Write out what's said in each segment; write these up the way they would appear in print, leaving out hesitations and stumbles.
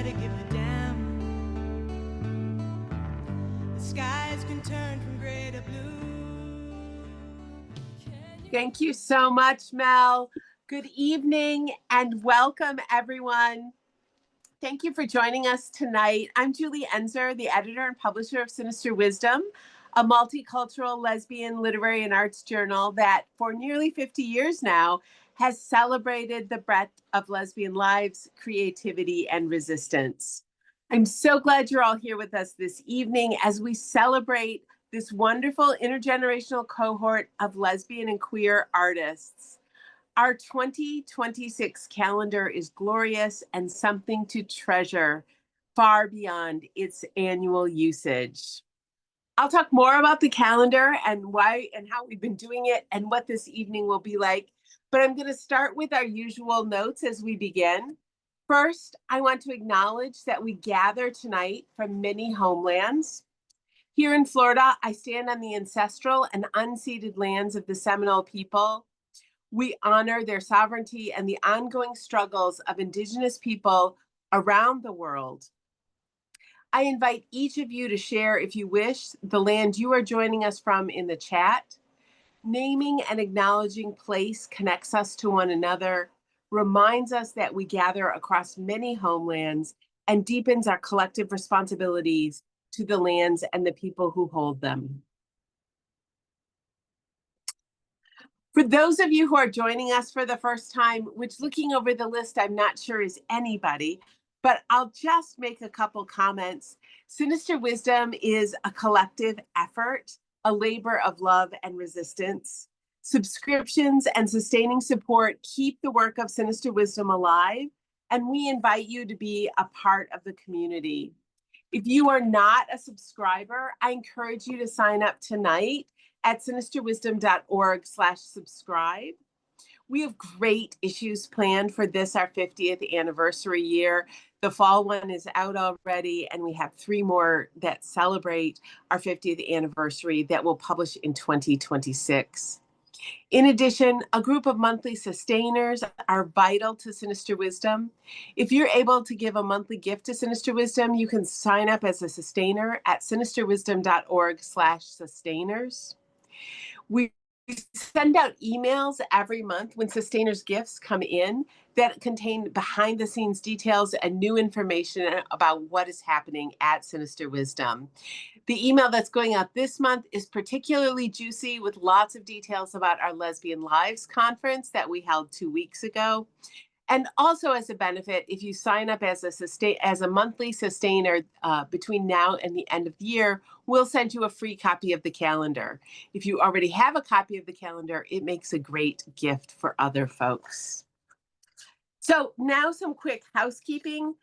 to give a damn. The skies can turn from gray to blue. Thank you so much, Mel. Good evening and welcome, everyone. Thank you for joining us tonight. I'm Julie Enzer, the editor and publisher of Sinister Wisdom, a multicultural lesbian literary and arts journal that for nearly 50 years now has celebrated the breadth of lesbian lives, creativity, and resistance. I'm so glad you're all here with us this evening as we celebrate this wonderful intergenerational cohort of lesbian and queer artists. Our 2026 calendar is glorious and something to treasure far beyond its annual usage. I'll talk more about the calendar and why and how we've been doing it and what this evening will be like, but I'm going to start with our usual notes as we begin. First, I want to acknowledge that we gather tonight from many homelands. Here in Florida, I stand on the ancestral and unceded lands of the Seminole people. We honor their sovereignty and the ongoing struggles of Indigenous people around the world. I invite each of you to share, if you wish, the land you are joining us from in the chat. Naming and acknowledging place connects us to one another, reminds us that we gather across many homelands, and deepens our collective responsibilities to the lands and the people who hold them. For those of you who are joining us for the first time, which looking over the list, I'm not sure is anybody, but I'll just make a couple comments. Sinister Wisdom is a collective effort, a labor of love and resistance. Subscriptions and sustaining support keep the work of Sinister Wisdom alive, and we invite you to be a part of the community. If you are not a subscriber, I encourage you to sign up tonight at sinisterwisdom.org/subscribe. We have great issues planned for this, our 50th anniversary year. The fall one is out already, and we have 3 more that celebrate our 50th anniversary that will publish in 2026. In addition, a group of monthly sustainers are vital to Sinister Wisdom. If you're able to give a monthly gift to Sinister Wisdom, you can sign up as a sustainer at sinisterwisdom.org/sustainers. We send out emails every month when sustainers gifts come in that contain behind the scenes details and new information about what is happening at Sinister Wisdom. The email that's going out this month is particularly juicy with lots of details about our Lesbian Lives conference that we held 2 weeks ago. And also as a benefit, if you sign up as a monthly sustainer between now and the end of the year, we'll send you a free copy of the calendar. If you already have a copy of the calendar, it makes a great gift for other folks. So now some quick housekeeping.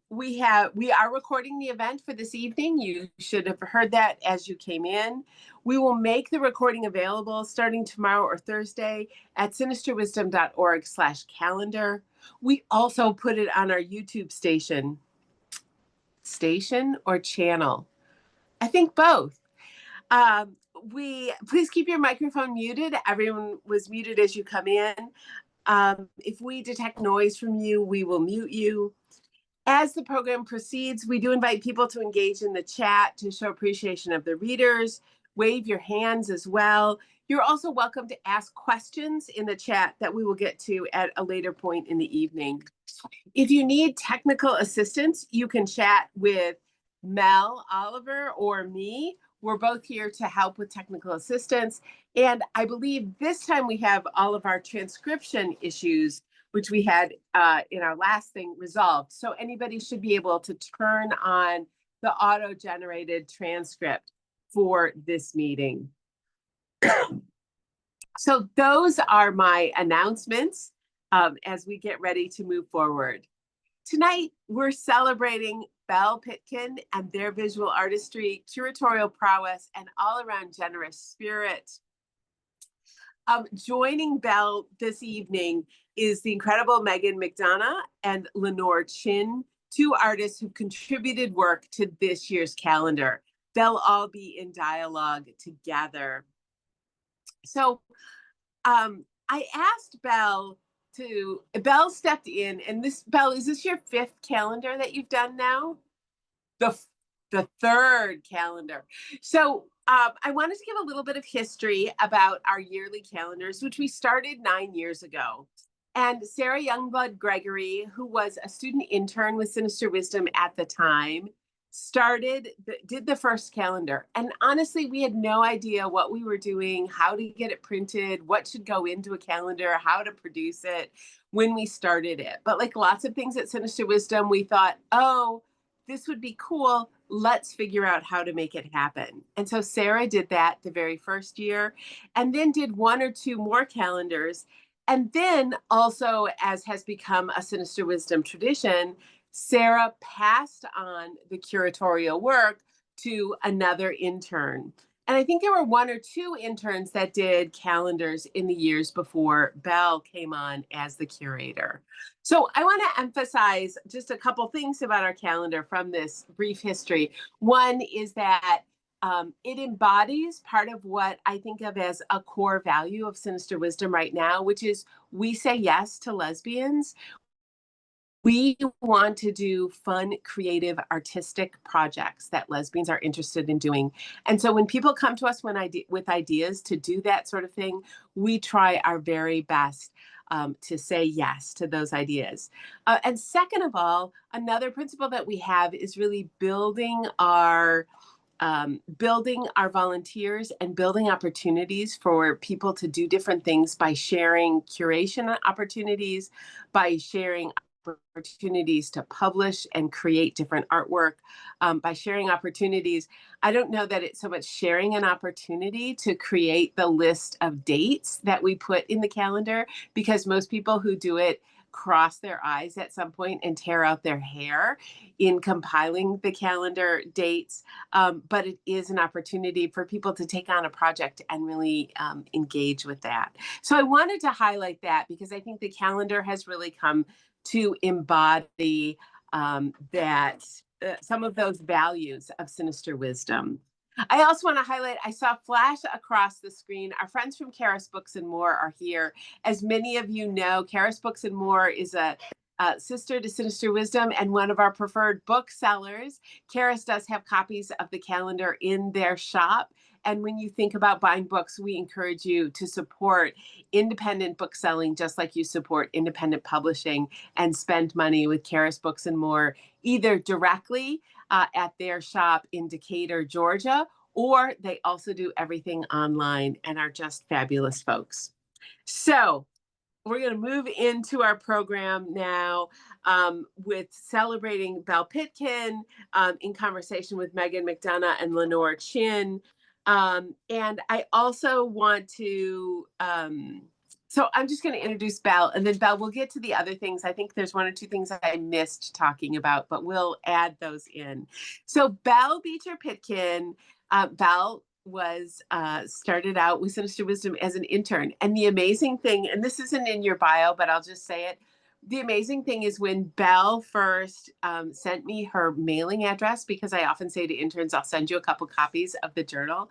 We are recording the event for this evening. You should have heard that as you came in. We will make the recording available starting tomorrow or Thursday at sinisterwisdom.org/calendar. We also put it on our YouTube station or channel. I think both. Please keep your microphone muted. Everyone was muted as you come in. If we detect noise from you, we will mute you. As the program proceeds, we do invite people to engage in the chat to show appreciation of the readers. Wave your hands as well. You're also welcome to ask questions in the chat that we will get to at a later point in the evening. If you need technical assistance, you can chat with Mel Oliver or me. We're both here to help with technical assistance. And I believe this time we have all of our transcription issues, which we had in our last thing, resolved. So anybody should be able to turn on the auto-generated transcript for this meeting. So those are my announcements as we get ready to move forward. Tonight, we're celebrating Bell Pitkin and their visual artistry, curatorial prowess, and all-around generous spirit. Joining Bell this evening is the incredible Meghan McDonough and Lenore Chinn, 2 artists who contributed work to this year's calendar. They'll all be in dialogue together. So I asked Bell Bell stepped in, and Bell, is this your 5th calendar that you've done now? The 3rd calendar. So I wanted to give a little bit of history about our yearly calendars, which we started 9 years ago. And Sarah Youngblood Gregory, who was a student intern with Sinister Wisdom at the time, did the first calendar. And honestly, we had no idea what we were doing, how to get it printed, what should go into a calendar, how to produce it when we started it. But like lots of things at Sinister Wisdom, we thought, oh, this would be cool. Let's figure out how to make it happen. And so Sarah did that the very first year, and then did 1 or 2 more calendars. And then also, as has become a Sinister Wisdom tradition, Sarah passed on the curatorial work to another intern. And I think there were 1 or 2 interns that did calendars in the years before Bell came on as the curator. So I want to emphasize just a couple things about our calendar from this brief history. One is that it embodies part of what I think of as a core value of Sinister Wisdom right now, which is we say yes to lesbians. We want to do fun, creative, artistic projects that lesbians are interested in doing. And so when people come to us with ideas to do that sort of thing, we try our very best to say yes to those ideas. And second of all, another principle that we have is really building our volunteers and building opportunities for people to do different things by sharing curation opportunities, by sharing opportunities to publish and create different artwork, by sharing opportunities. I don't know that it's so much sharing an opportunity to create the list of dates that we put in the calendar, because most people who do it cross their eyes at some point and tear out their hair in compiling the calendar dates. But it is an opportunity for people to take on a project and really engage with that. So I wanted to highlight that because I think the calendar has really come to embody some of those values of Sinister Wisdom. I also want to highlight, I saw flash across the screen, our friends from Karis Books and More are here. As many of you know, Karis Books and More is a sister to Sinister Wisdom and one of our preferred booksellers. Karis does have copies of the calendar in their shop. And when you think about buying books, we encourage you to support independent book selling, just like you support independent publishing, and spend money with Karis Books and More, either directly at their shop in Decatur, Georgia, or they also do everything online and are just fabulous folks. So we're going to move into our program now with celebrating Bell Pitkin in conversation with Meghan McDonough and Lenore Chinn. And I also want to, so I'm just going to introduce Bell, and then Bell, we'll get to the other things. I think there's 1 or 2 things that I missed talking about, but we'll add those in. So Bell Beecher Pitkin, Bell was started out with Sinister Wisdom as an intern. And the amazing thing, and this isn't in your bio, but I'll just say it. The amazing thing is when Bell first sent me her mailing address, because I often say to interns, I'll send you a couple copies of the journal.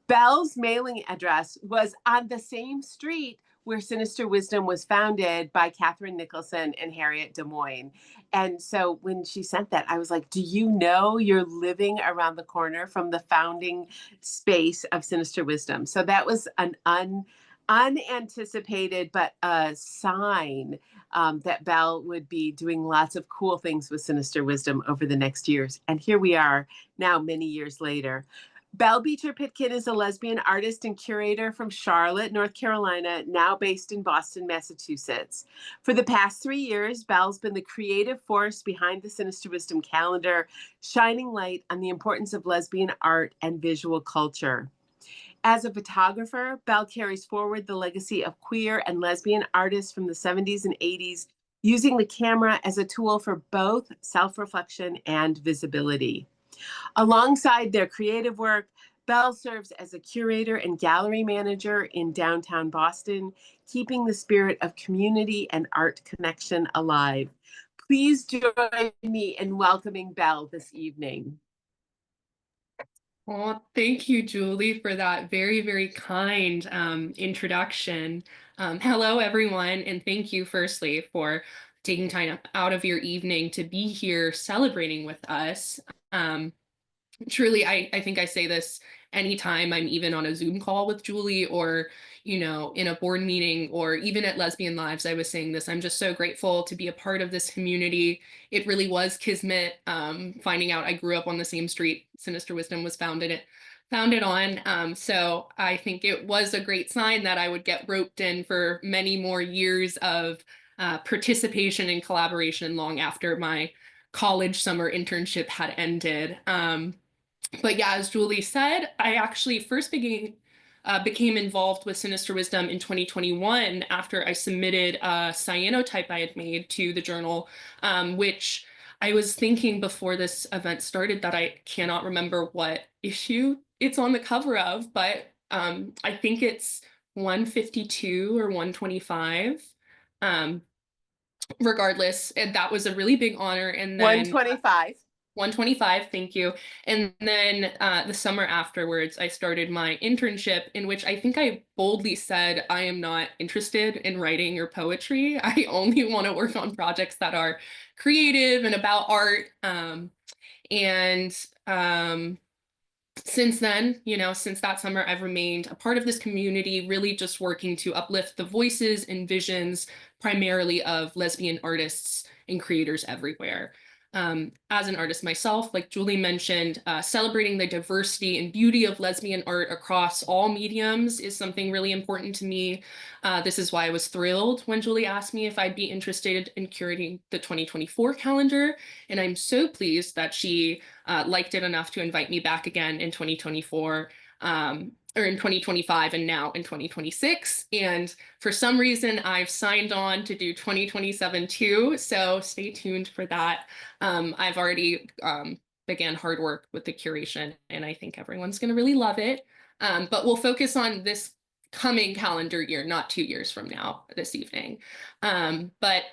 Bell's mailing address was on the same street where Sinister Wisdom was founded by Catherine Nicholson and Harriet Des Moines. And so when she sent that, I was like, do you know you're living around the corner from the founding space of Sinister Wisdom? So that was an unanticipated, but a sign that Bell would be doing lots of cool things with Sinister Wisdom over the next years. And here we are now, many years later. Bell Beecher Pitkin is a lesbian artist and curator from Charlotte, North Carolina, now based in Boston, Massachusetts. For the past 3 years, Bell's been the creative force behind the Sinister Wisdom calendar, shining light on the importance of lesbian art and visual culture. As a photographer, Bell carries forward the legacy of queer and lesbian artists from the 70s and 80s, using the camera as a tool for both self-reflection and visibility. Alongside their creative work, Bell serves as a curator and gallery manager in downtown Boston, keeping the spirit of community and art connection alive. Please join me in welcoming Bell this evening. Well, thank you, Julie, for that very, very kind introduction. Hello, everyone, and thank you, firstly, for taking time out of your evening to be here celebrating with us. Um, Truly, I think I say this anytime I'm even on a Zoom call with Julie or, in a board meeting or even at Lesbian Lives, I was saying this. I'm just so grateful to be a part of this community. It really was kismet, finding out I grew up on the same street Sinister Wisdom was founded on. So I think it was a great sign that I would get roped in for many more years of participation and collaboration long after my college summer internship had ended. But yeah, as Julie said, I actually first became involved with Sinister Wisdom in 2021 after I submitted a cyanotype I had made to the journal, which I was thinking before this event started that I cannot remember what issue it's on the cover of, but I think it's 152 or 125. Um, Regardless, and that was a really big honor. And then 125. 125, thank you. And then the summer afterwards, I started my internship, in which I think I boldly said, I am not interested in writing or poetry. I only want to work on projects that are creative and about art. And Since then, since that summer, I've remained a part of this community, really just working to uplift the voices and visions primarily of lesbian artists and creators everywhere. As an artist myself, like Julie mentioned, celebrating the diversity and beauty of lesbian art across all mediums is something really important to me. This is why I was thrilled when Julie asked me if I'd be interested in curating the 2024 calendar. And I'm so pleased that she liked it enough to invite me back again in 2024. Or in 2025 and now in 2026. And for some reason, I've signed on to do 2027 too. So stay tuned for that. I've already began hard work with the curation, and I think everyone's going to really love it. But we'll focus on this coming calendar year, not 2 years from now this evening. But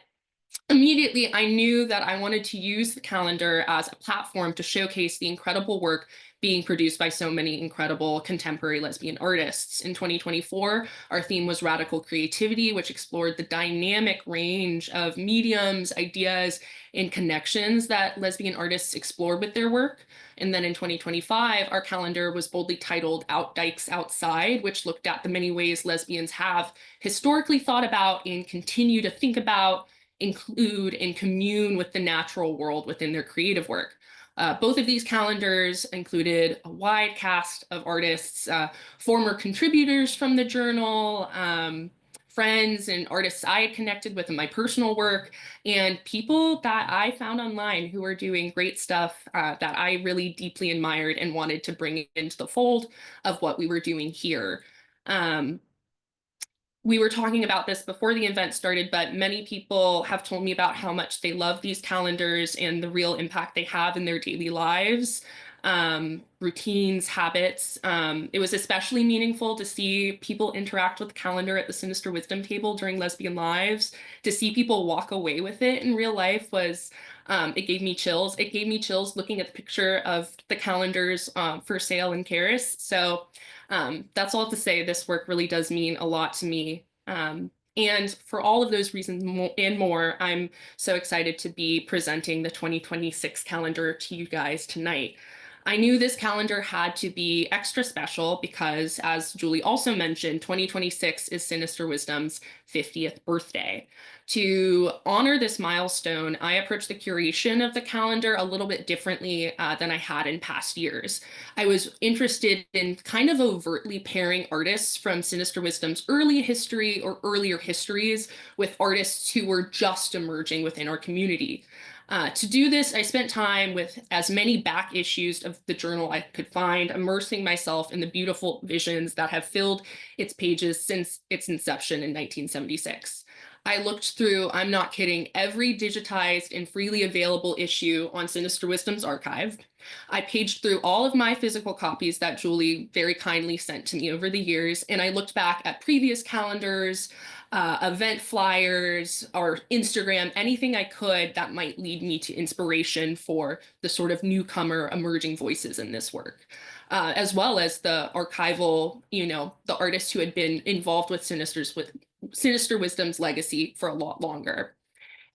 immediately, I knew that I wanted to use the calendar as a platform to showcase the incredible work being produced by so many incredible contemporary lesbian artists. In 2024, our theme was radical creativity, which explored the dynamic range of mediums, ideas, and connections that lesbian artists explored with their work. And then in 2025, our calendar was boldly titled Out Dykes Outside, which looked at the many ways lesbians have historically thought about and continue to think about, include, and commune with the natural world within their creative work. Both of these calendars included a wide cast of artists, former contributors from the journal, friends and artists I had connected with in my personal work, and people that I found online who were doing great stuff that I really deeply admired and wanted to bring into the fold of what we were doing here. We were talking about this before the event started, but many people have told me about how much they love these calendars and the real impact they have in their daily lives, routines, habits. It was especially meaningful to see people interact with the calendar at the Sinister Wisdom table during Lesbian Lives. To see people walk away with it in real life was, it gave me chills. It gave me chills looking at the picture of the calendars for sale in Paris. So that's all to say, this work really does mean a lot to me. And for all of those reasons and more, I'm so excited to be presenting the 2026 calendar to you guys tonight. I knew this calendar had to be extra special because, as Julie also mentioned, 2026 is Sinister Wisdom's 50th birthday. To honor this milestone, I approached the curation of the calendar a little bit differently than I had in past years. I was interested in kind of overtly pairing artists from Sinister Wisdom's early history or earlier histories with artists who were just emerging within our community. To do this, I spent time with as many back issues of the journal I could find, immersing myself in the beautiful visions that have filled its pages since its inception in 1976. I looked through, I'm not kidding, every digitized and freely available issue on Sinister Wisdom's archive. I paged through all of my physical copies that Julie very kindly sent to me over the years, and I looked back at previous calendars, event flyers, or Instagram, anything I could that might lead me to inspiration for the sort of newcomer emerging voices in this work. as well as the archival, the artists who had been involved with Sinister Wisdom's legacy for a lot longer.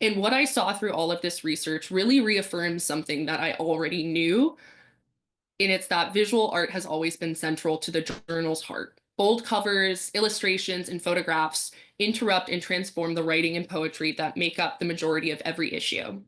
And what I saw through all of this research really reaffirms something that I already knew, and it's that visual art has always been central to the journal's heart. Bold covers, illustrations, and photographs interrupt and transform the writing and poetry that make up the majority of every issue.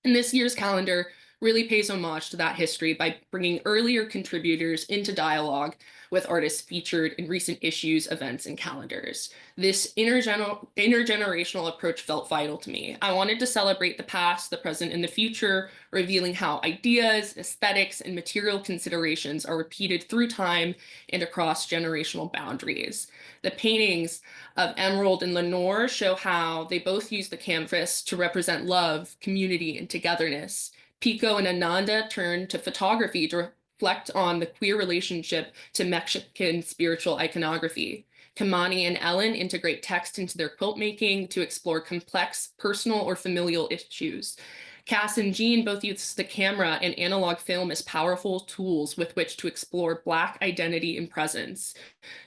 And this year's calendar really pays homage to that history by bringing earlier contributors into dialogue with artists featured in recent issues, events, and calendars. This intergenerational approach felt vital to me. I wanted to celebrate the past, the present, and the future, revealing how ideas, aesthetics, and material considerations are repeated through time and across generational boundaries. The paintings of Emerald and Lenore show how they both use the canvas to represent love, community, and togetherness. Pico and Ananda turn to photography to reflect on the queer relationship to Mexican spiritual iconography. Kamani and Ellen integrate text into their quilt making to explore complex personal or familial issues. Cass and Jean both use the camera and analog film as powerful tools with which to explore Black identity and presence.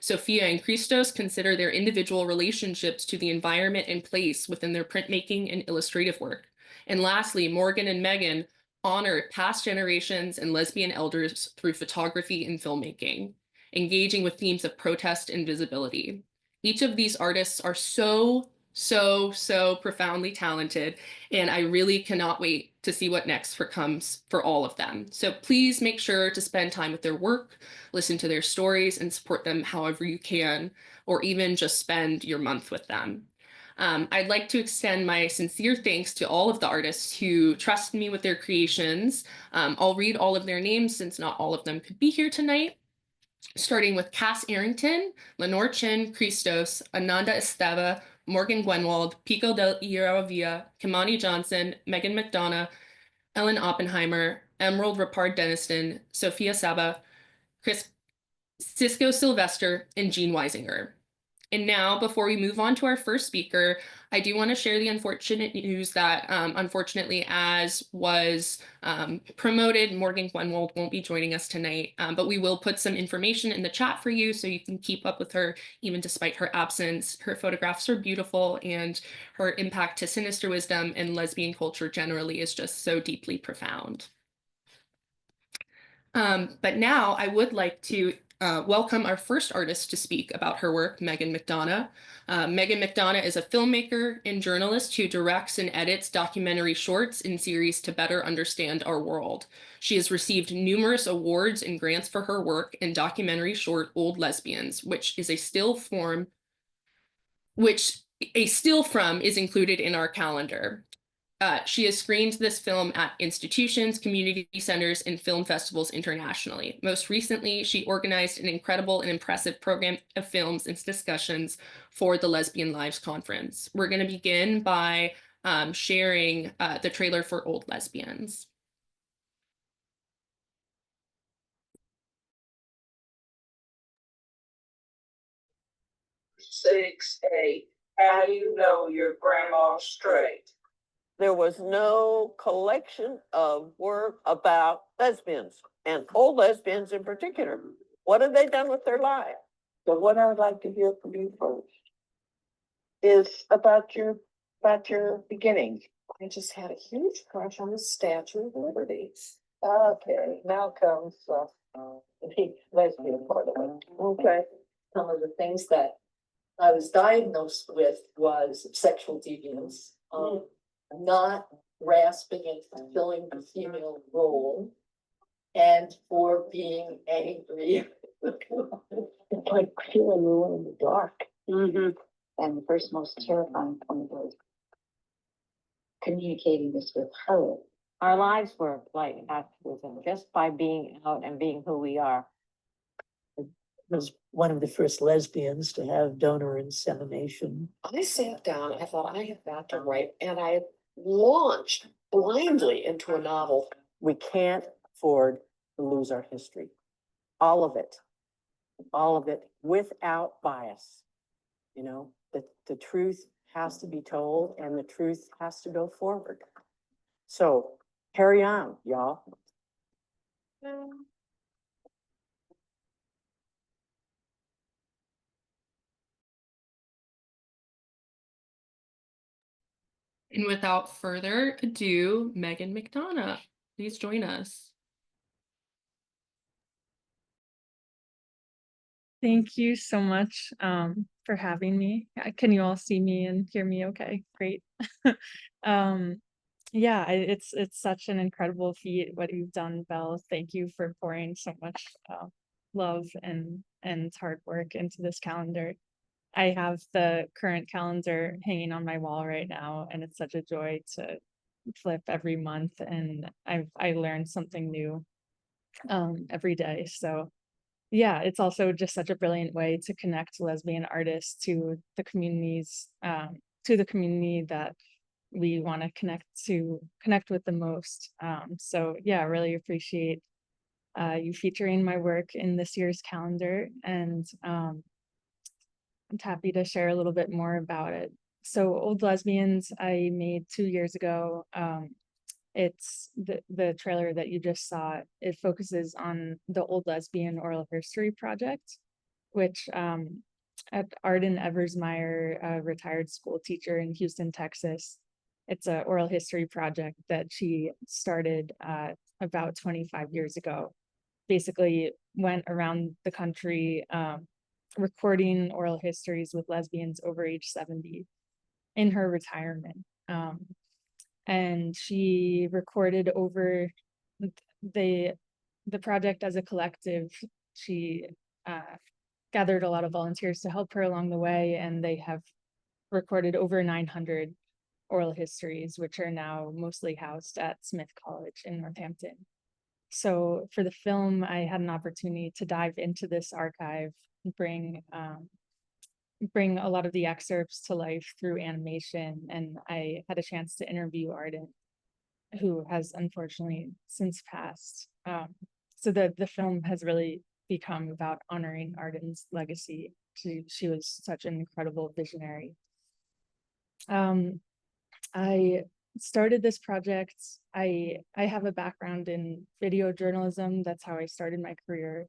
Sophia and Christos consider their individual relationships to the environment and place within their printmaking and illustrative work. And lastly, Morgan and Megan honor past generations and lesbian elders through photography and filmmaking, engaging with themes of protest and visibility. Each of these artists are so profoundly talented, and I really cannot wait to see what next comes for all of them. So please make sure to spend time with their work, listen to their stories, and support them however you can, or even just spend your month with them. I'd like to extend my sincere thanks to all of the artists who trusted me with their creations. I'll read all of their names since not all of them could be here tonight. Starting with Cass Arrington, Lenore Chinn, Christos, Ananda Esteva, Morgan Gwenwald, Pico de Iravia, Kimani Johnson, Meghan McDonough, Ellen Oppenheimer, Emerald Rapard Deniston, Sophia Saba, Cisco Sylvester, and Jean Weisinger. And now, before we move on to our first speaker, I do want to share the unfortunate news that, unfortunately, as was promoted, Morgan Gwenwald won't be joining us tonight, but we will put some information in the chat for you so you can keep up with her even despite her absence. Her photographs are beautiful, and her impact to Sinister Wisdom and lesbian culture generally is just so deeply profound. But now I would like to welcome our first artist to speak about her work, Meghan McDonough. Meghan McDonough is a filmmaker and journalist who directs and edits documentary shorts in series to better understand our world. She has received numerous awards and grants for her work in documentary short Old Lesbians, which is a still from is included in our calendar. She has screened this film at institutions, community centers, and film festivals internationally. Most recently, she organized an incredible and impressive program of films and discussions for the Lesbian Lives Conference. We're going to begin by sharing the trailer for Old Lesbians. 6A, how do you know your grandma's straight? There was no collection of work about lesbians and old lesbians in particular. What have they done with their lives? So what I would like to hear from you first is about your beginnings. I just had a huge crush on the Statue of Liberty. Okay, now comes the lesbian part of it. Okay. Some of the things that I was diagnosed with was sexual deviance, not grasping and fulfilling the female role, and for being angry. It's like feeling alone in the dark. And the first most terrifying point was communicating this with her. Our lives were like activism, just by being out and being who we are. Was one of the first lesbians to have donor insemination. I sat down, I thought I have got to write, and I launched blindly into a novel. We can't afford to lose our history. All of it without bias. You know, the truth has to be told and the truth has to go forward. So carry on, y'all. And without further ado, Meghan McDonough, please join us. Thank you so much for having me. Can you all see me and hear me okay? Great. Yeah, it's such an incredible feat what you've done, Belle. Thank you for pouring so much love and hard work into this calendar. I have the current calendar hanging on my wall right now, and it's such a joy to flip every month, and I learned something new every day. So yeah, it's also just such a brilliant way to connect lesbian artists to the communities, to the community that we want to connect with the most. So yeah, I really appreciate you featuring my work in this year's calendar, and I'm happy to share a little bit more about it. So Old Lesbians I made 2 years ago. It's the trailer that you just saw. It focuses on the Old Lesbian Oral History Project, which at Arden Eversmeyer, a retired school teacher in Houston, Texas. It's an oral history project that she started about 25 years ago. Basically went around the country recording oral histories with lesbians over age 70 in her retirement. And she recorded over the project as a collective. She gathered a lot of volunteers to help her along the way, and they have recorded over 900 oral histories, which are now mostly housed at Smith College in Northampton. So for the film, I had an opportunity to dive into this archive, bring a lot of the excerpts to life through animation, and I had a chance to interview Arden, who has unfortunately since passed. So the film has really become about honoring Arden's legacy. She was such an incredible visionary. I started this project. I have a background in video journalism. That's how I started my career.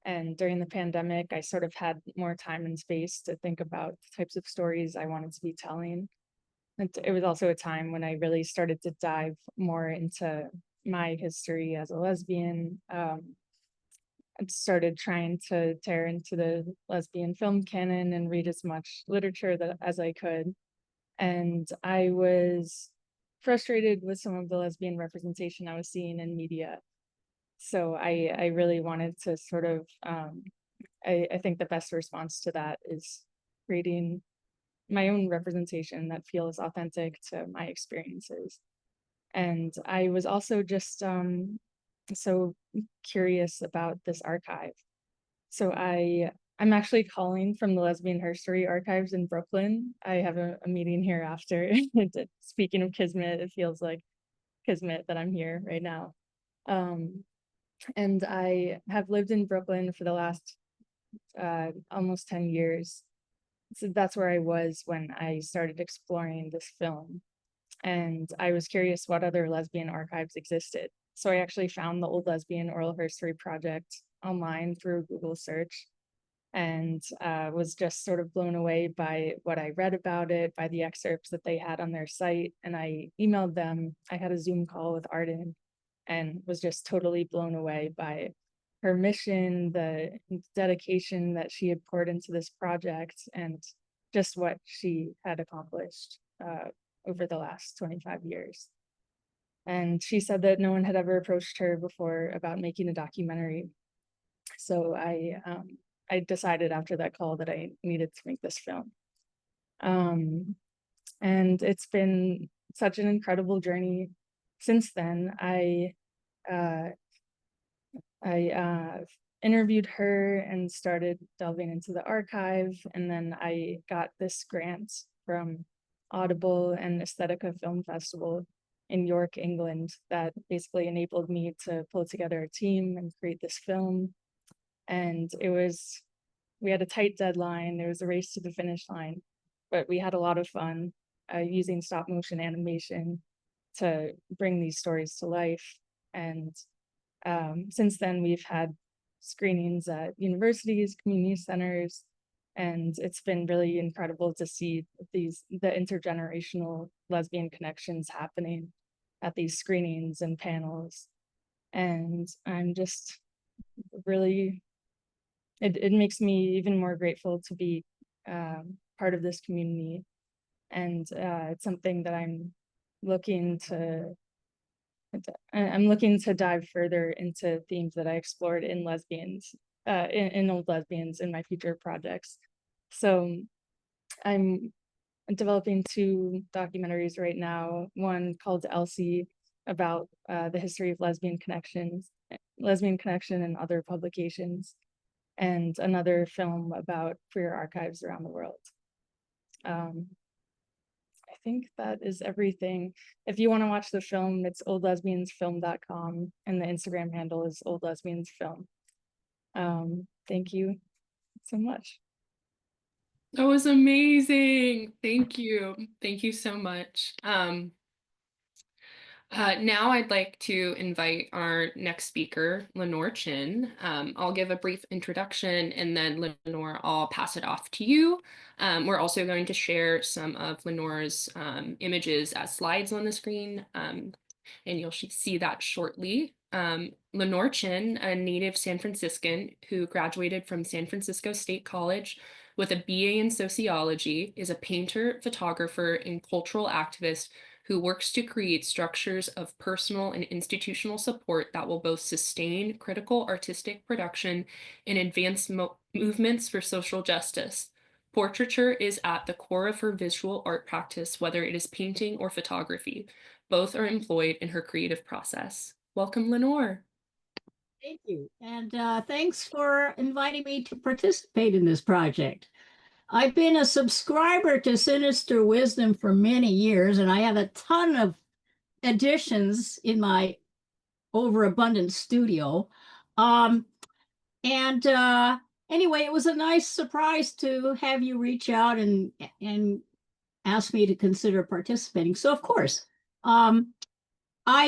And during the pandemic, I sort of had more time and space to think about the types of stories I wanted to be telling. It was also a time when I really started to dive more into my history as a lesbian. I started trying to tear into the lesbian film canon and read as much literature as I could. And I was frustrated with some of the lesbian representation I was seeing in media. So I really wanted to sort of, I think the best response to that is creating my own representation that feels authentic to my experiences. And I was also just so curious about this archive. So I'm actually calling from the Lesbian History Archives in Brooklyn. I have a meeting here after. Speaking of Kismet, it feels like Kismet that I'm here right now. And I have lived in Brooklyn for the last almost 10 years. So that's where I was when I started exploring this film. And I was curious what other lesbian archives existed. So I actually found the Old Lesbian Oral History Project online through Google search, and was just sort of blown away by what I read about it, by the excerpts that they had on their site. And I emailed them. I had a Zoom call with Arden and was just totally blown away by her mission, the dedication that she had poured into this project, and just what she had accomplished over the last 25 years. And she said that no one had ever approached her before about making a documentary. So I decided after that call that I needed to make this film. And it's been such an incredible journey since then. I interviewed her and started delving into the archive, and then I got this grant from Audible and Aesthetica Film Festival in York, England, that basically enabled me to pull together a team and create this film. And we had a tight deadline. There was a race to the finish line, but we had a lot of fun using stop motion animation to bring these stories to life. And since then, we've had screenings at universities, community centers, And it's been really incredible to see the intergenerational lesbian connections happening at these screenings and panels. And I'm just really, it makes me even more grateful to be part of this community. And it's something that I'm looking to dive further into themes that I explored in lesbians, in old lesbians in my future projects. So I'm developing 2 documentaries right now, one called Elsie about the history of lesbian connection and other publications, and another film about queer archives around the world. I think that is everything. If you want to watch the film, it's oldlesbiansfilm.com, and the Instagram handle is oldlesbiansfilm. Thank you so much. That was amazing. Thank you. Thank you so much. Now I'd like to invite our next speaker, Lenore Chinn. I'll give a brief introduction, and then Lenore, I'll pass it off to you. We're also going to share some of Lenore's images as slides on the screen, and you'll see that shortly. Lenore Chinn, a native San Franciscan who graduated from San Francisco State College with a BA in sociology, is a painter, photographer, and cultural activist who works to create structures of personal and institutional support that will both sustain critical artistic production and advance movements for social justice. Portraiture is at the core of her visual art practice, whether it is painting or photography. Both are employed in her creative process. Welcome, Lenore. Thank you. And thanks for inviting me to participate in this project. I've been a subscriber to Sinister Wisdom for many years, and I have a ton of editions in my overabundant studio. Anyway, it was a nice surprise to have you reach out and ask me to consider participating. So of course, I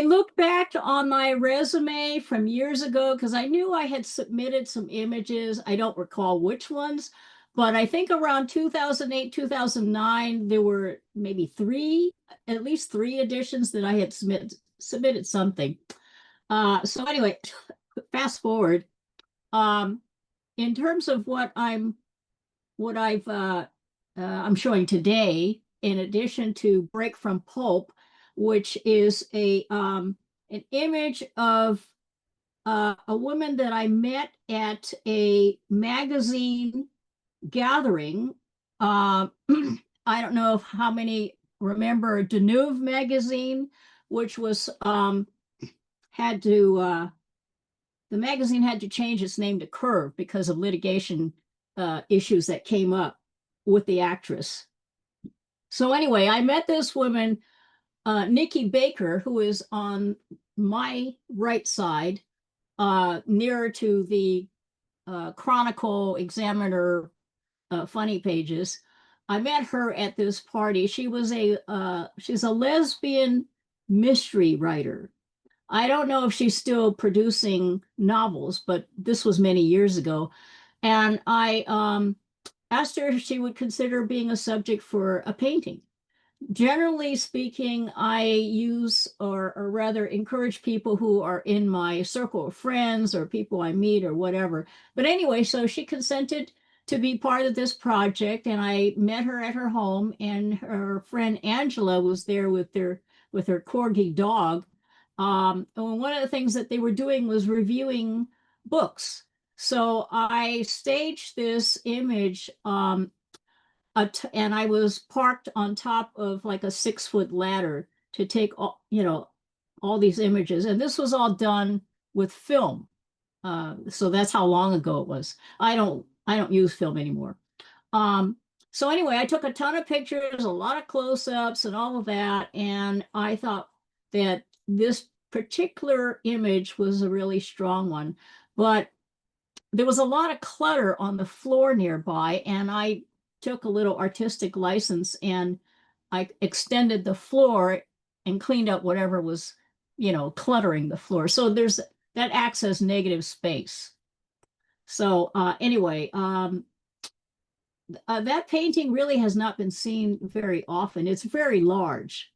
looked back on my resume from years ago because I knew I had submitted some images. I don't recall which ones, but I think around 2008, 2009, there were maybe at least three editions that I had submitted something. So anyway, fast forward. In terms of what I'm showing today, in addition to Break from Pulp, which is an image of a woman that I met at a magazine gathering. I don't know how many remember Deneuve magazine, which was the magazine had to change its name to Curve because of litigation issues that came up with the actress. So anyway, I met this woman, Nikki Baker, who is on my right side, nearer to the Chronicle Examiner funny pages. I met her at this party. She was she's a lesbian mystery writer. I don't know if she's still producing novels, but this was many years ago. And I asked her if she would consider being a subject for a painting. Generally speaking, I use or rather encourage people who are in my circle of friends or people I meet or whatever. But anyway, so she consented to be part of this project, and I met her at her home, and her friend Angela was there with her corgi dog. And one of the things that they were doing was reviewing books. So I staged this image, and I was parked on top of like a 6-foot ladder to take all these images. And this was all done with film. So that's how long ago it was. I don't use film anymore. So anyway, I took a ton of pictures, a lot of close-ups and all of that. And I thought that this particular image was a really strong one, but there was a lot of clutter on the floor nearby, and I took a little artistic license and I extended the floor and cleaned up whatever was, cluttering the floor. So that acts as negative space. So anyway, that painting really has not been seen very often. It's very large.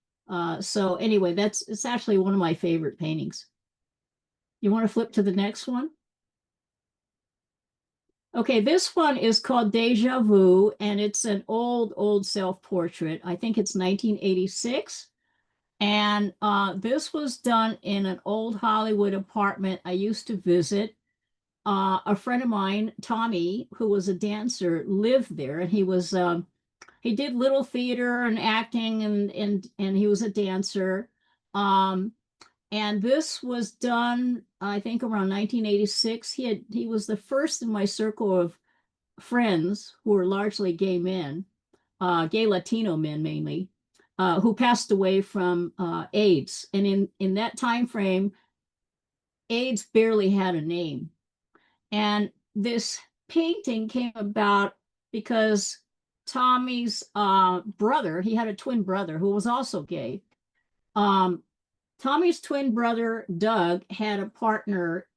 So anyway, it's actually one of my favorite paintings. You want to flip to the next one? Okay, this one is called Deja Vu, and it's an old self-portrait. I think it's 1986. And this was done in an old Hollywood apartment I used to visit. A friend of mine, Tommy, who was a dancer, lived there, and he did little theater and acting, and he was a dancer. And this was done, I think, around 1986. He was the first in my circle of friends who were largely gay men, gay Latino men mainly, who passed away from AIDS. And in that time frame, AIDS barely had a name. And this painting came about because Tommy's brother, he had a twin brother who was also gay. Tommy's twin brother, Doug, had a partner,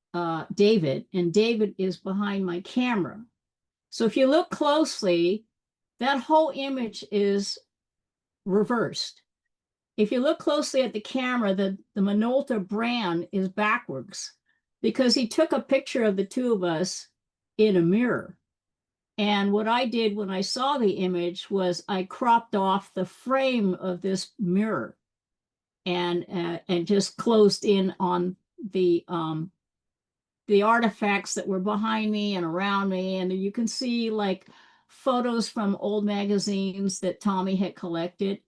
David, and David is behind my camera. So if you look closely, that whole image is reversed. If you look closely at the camera, the Minolta brand is backwards because he took a picture of the two of us in a mirror. And what I did when I saw the image was I cropped off the frame of this mirror and just closed in on the artifacts that were behind me and around me. And you can see like photos from old magazines that Tommy had collected.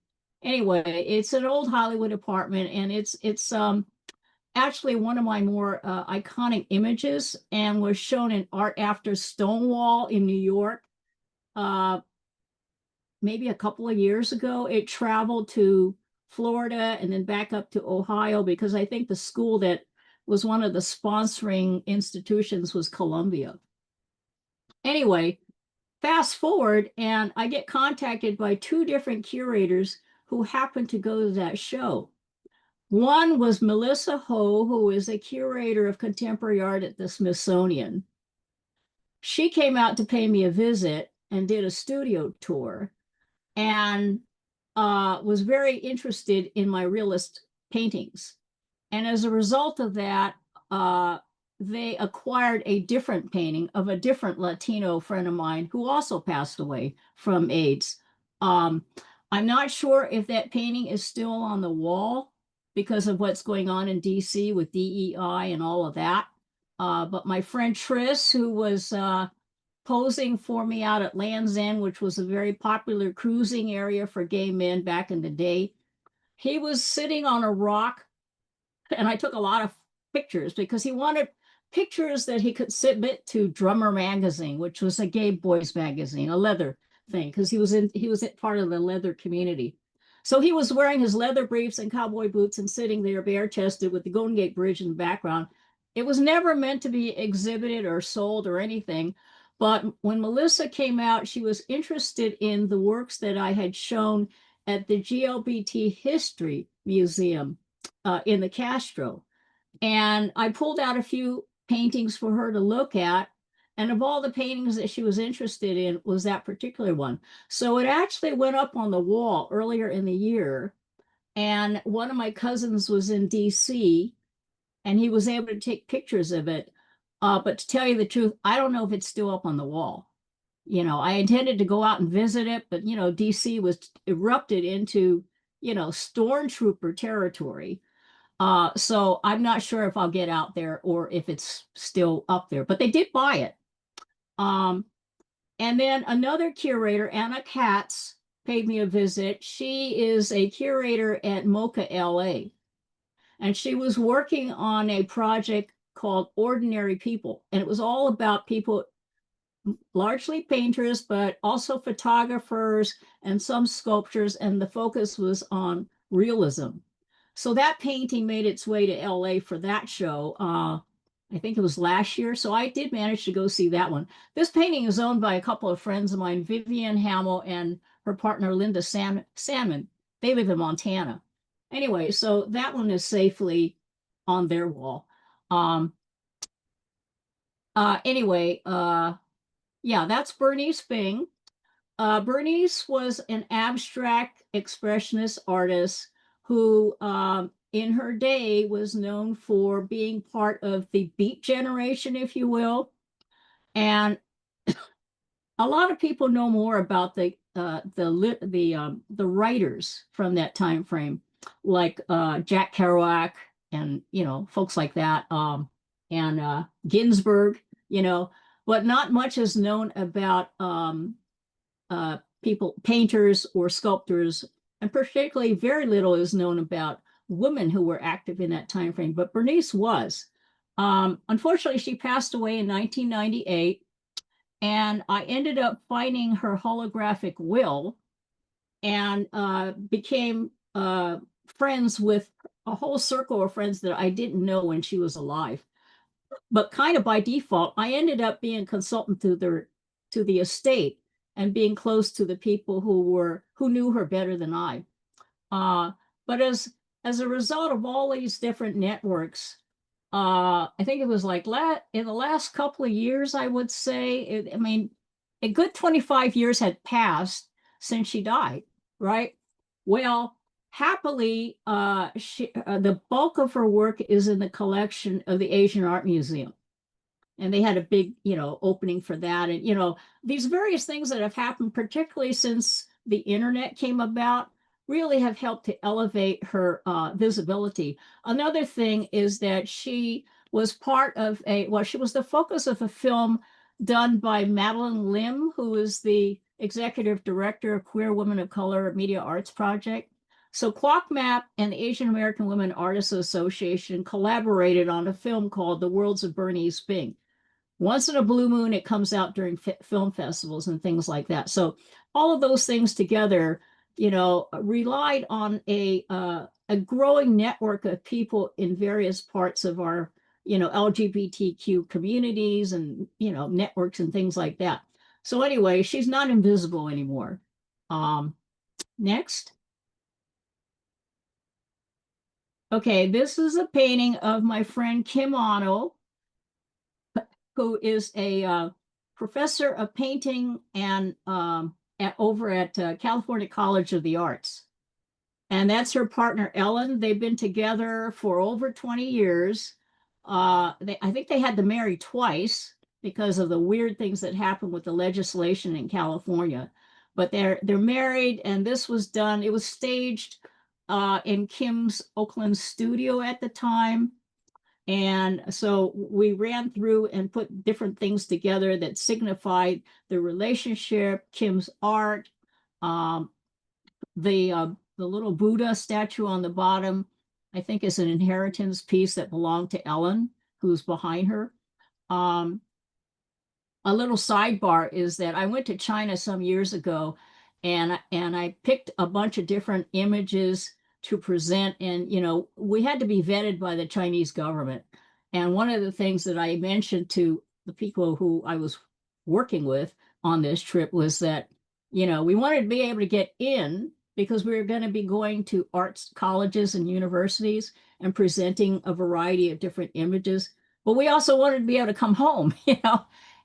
Anyway, it's an old Hollywood apartment, and it's actually one of my more iconic images, and was shown in Art After Stonewall in New York maybe a couple of years ago. It traveled to Florida and then back up to Ohio because I think the school that was one of the sponsoring institutions was Columbia. Anyway, fast forward, and I get contacted by two different curators who happened to go to that show. One was Melissa Ho, who is a curator of contemporary art at the Smithsonian. She came out to pay me a visit and did a studio tour, and was very interested in my realist paintings. And as a result of that, they acquired a different painting of a different Latino friend of mine who also passed away from AIDS. I'm not sure if that painting is still on the wall because of what's going on in DC with DEI and all of that. But my friend Tris, who was posing for me out at Land's End, which was a very popular cruising area for gay men back in the day, he was sitting on a rock, and I took a lot of pictures because he wanted pictures that he could submit to Drummer magazine, which was a gay boys magazine, a leather thing, because he was part of the leather community. So he was wearing his leather briefs and cowboy boots and sitting there bare-chested with the Golden Gate Bridge in the background. It was never meant to be exhibited or sold or anything. But when Melissa came out, she was interested in the works that I had shown at the GLBT History Museum in the Castro. And I pulled out a few paintings for her to look at. And of all the paintings that she was interested in was that particular one. So it actually went up on the wall earlier in the year. And one of my cousins was in DC, and he was able to take pictures of it. But to tell you the truth, I don't know if it's still up on the wall. You know, I intended to go out and visit it, but, you know, DC was erupted into, you know, stormtrooper territory. So I'm not sure if I'll get out there or if it's still up there, but they did buy it. And then another curator, Anna Katz, paid me a visit. She is a curator at MoCA LA, and she was working on a project called Ordinary People. And it was all about people, largely painters, but also photographers and some sculptors. And the focus was on realism. So that painting made its way to LA for that show. I think it was last year. So I did manage to go see that one. This painting is owned by a couple of friends of mine, Vivian Hamill and her partner, Linda Salmon. They live in Montana. Anyway, so that one is safely on their wall. Yeah, that's Bernice Bing. Bernice was an abstract expressionist artist who, in her day, was known for being part of the Beat generation, if you will. And a lot of people know more about the writers from that time frame, like Jack Kerouac and folks like that, and Ginsberg, but not much is known about people, painters or sculptors, and particularly very little is known about women who were active in that time frame. But Bernice was. Unfortunately, she passed away in 1998. And I ended up finding her holographic will and became friends with a whole circle of friends that I didn't know when she was alive. But kind of by default, I ended up being a consultant to the estate and being close to the people who knew her better than I. But as a result of all these different networks, I think it was like in the last couple of years, I would say, I mean, a good 25 years had passed since she died, right? Well, happily, the bulk of her work is in the collection of the Asian Art Museum. And they had a big, opening for that. And, these various things that have happened, particularly since the internet came about, really have helped to elevate her visibility. Another thing is that she was part of she was the focus of a film done by Madeline Lim, who is the executive director of Queer Women of Color Media Arts Project. So ClockMap and the Asian American Women Artists Association collaborated on a film called The Worlds of Bernice Bing. Once in a blue moon, it comes out during film festivals and things like that. So all of those things together, relied on a growing network of people in various parts of our, LGBTQ communities and, networks and things like that. So anyway, she's not invisible anymore. Next. Okay, this is a painting of my friend Kim Ono, who is a professor of painting and over at California College of the Arts. And that's her partner, Ellen. They've been together for over 20 years. I think they had to marry twice because of the weird things that happened with the legislation in California. But they're married, and this was done, it was staged in Kim's Oakland studio at the time. And so we ran through and put different things together that signified the relationship, Kim's art, the little Buddha statue on the bottom, I think is an inheritance piece that belonged to Ellen, who's behind her. A little sidebar is that I went to China some years ago, and I picked a bunch of different images to present, and we had to be vetted by the Chinese government. And one of the things that I mentioned to the people who I was working with on this trip was that we wanted to be able to get in because we were going to be going to arts colleges and universities and presenting a variety of different images, but we also wanted to be able to come home.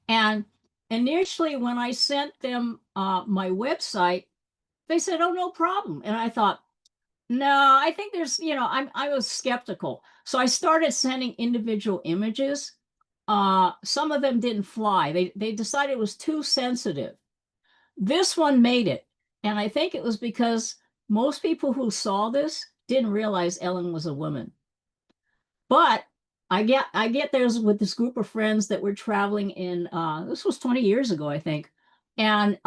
And initially when I sent them my website, they said, "Oh, no problem." And I thought, no, I think there's, I was skeptical. So I started sending individual images. Some of them didn't fly. They decided it was too sensitive. This one made it. And I think it was because most people who saw this didn't realize Ellen was a woman. But I get there with this group of friends that were traveling in, this was 20 years ago, I think. And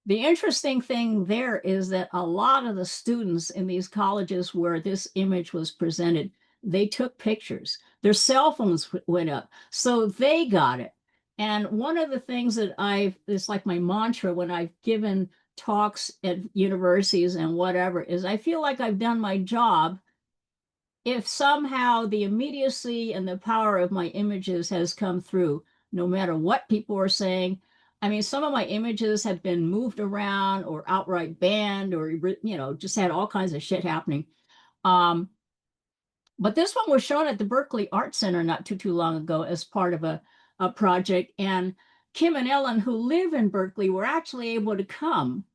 the interesting thing there is that a lot of the students in these colleges where this image was presented, they took pictures. Their cell phones went up, so they got it. And one of the things that it's like my mantra when I've given talks at universities and whatever, is I feel like I've done my job if somehow the immediacy and the power of my images has come through, no matter what people are saying. I mean, some of my images have been moved around or outright banned or, just had all kinds of shit happening. But this one was shown at the Berkeley Art Center not too long ago as part of a project. And Kim and Ellen, who live in Berkeley, were actually able to come.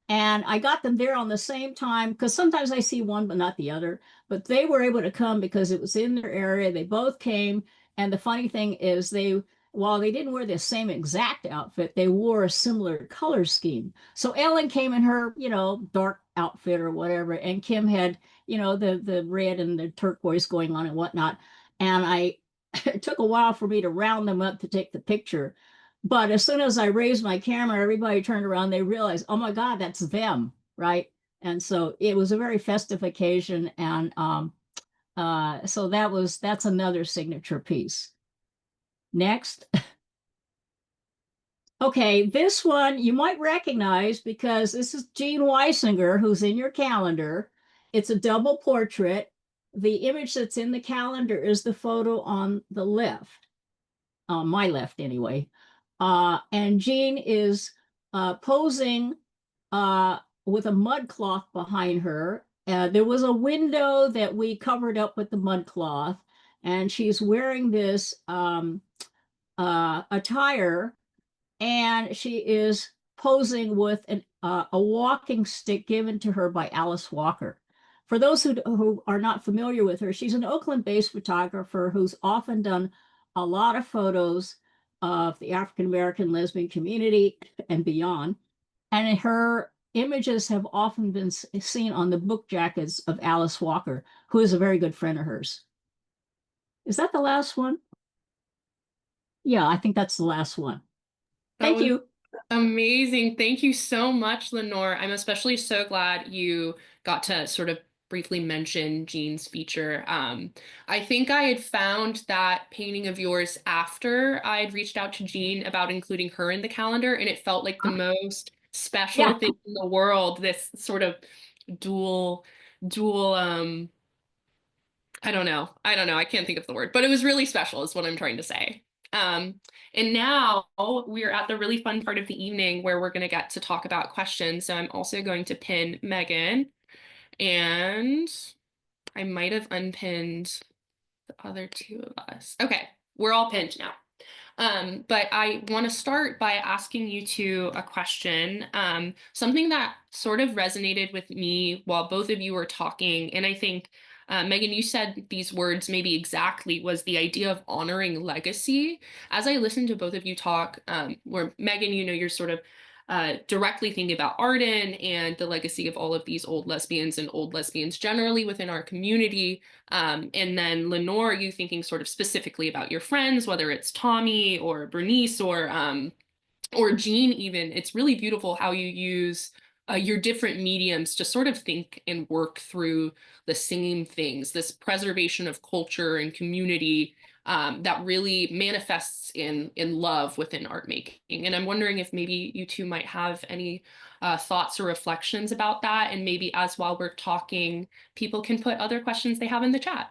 And I got them there on the same time because sometimes I see one but not the other. But they were able to come because it was in their area. They both came. And the funny thing is while they didn't wear the same exact outfit, they wore a similar color scheme. So Ellen came in her, dark outfit or whatever, and Kim had, the red and the turquoise going on and whatnot. And it took a while for me to round them up to take the picture. But as soon as I raised my camera, everybody turned around, they realized, oh my God, that's them, right? And so it was a very festive occasion. And so that's another signature piece. Next. Okay, this one you might recognize because this is Jean Weisinger, who's in your calendar. It's a double portrait. The image that's in the calendar is the photo on the left, on my left anyway. And Jean is posing with a mud cloth behind her. There was a window that we covered up with the mud cloth, and she's wearing this attire, and she is posing with a walking stick given to her by Alice Walker. For those who are not familiar with her, she's an Oakland-based photographer who's often done a lot of photos of the African-American lesbian community and beyond. And her images have often been seen on the book jackets of Alice Walker, who is a very good friend of hers. Is that the last one? Yeah, I think that's the last one. Thank you. Amazing. Thank you so much, Lenore. I'm especially so glad you got to sort of briefly mention Jean's feature. I think I had found that painting of yours after I'd reached out to Jean about including her in the calendar, and it felt like the most special thing in the world, this sort of dual, I don't know. I can't think of the word, but it was really special is what I'm trying to say. And now we're at the really fun part of the evening where we're going to get to talk about questions. So I'm also going to pin Megan, and I might have unpinned the other two of us. Okay, we're all pinned now. But I want to start by asking you two a question, something that sort of resonated with me while both of you were talking. And I think, Megan, you said these words maybe exactly, was the idea of honoring legacy. As I listened to both of you talk, where Megan, you're sort of directly thinking about Arden and the legacy of all of these old lesbians and old lesbians generally within our community. And then Lenore, you thinking sort of specifically about your friends, whether it's Tommy or Bernice or Jean even. It's really beautiful how you use your different mediums to sort of think and work through the same things, this preservation of culture and community that really manifests in love within art making. And I'm wondering if maybe you two might have any thoughts or reflections about that. And maybe as while we're talking, people can put other questions they have in the chat.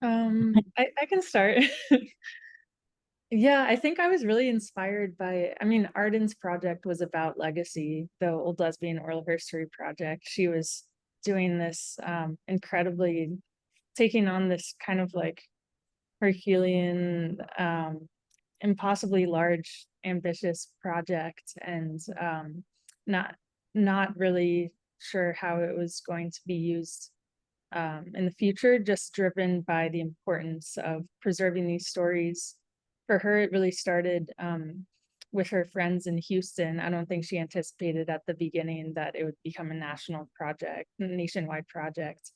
I can start. Yeah, I think I was really inspired by, Arden's project was about legacy, the Old Lesbian Oral History Project. She was doing this incredibly, taking on this kind of like Herculean, impossibly large, ambitious project, and not really sure how it was going to be used in the future, just driven by the importance of preserving these stories. For her, it really started with her friends in Houston. I don't think she anticipated at the beginning that it would become a nationwide project.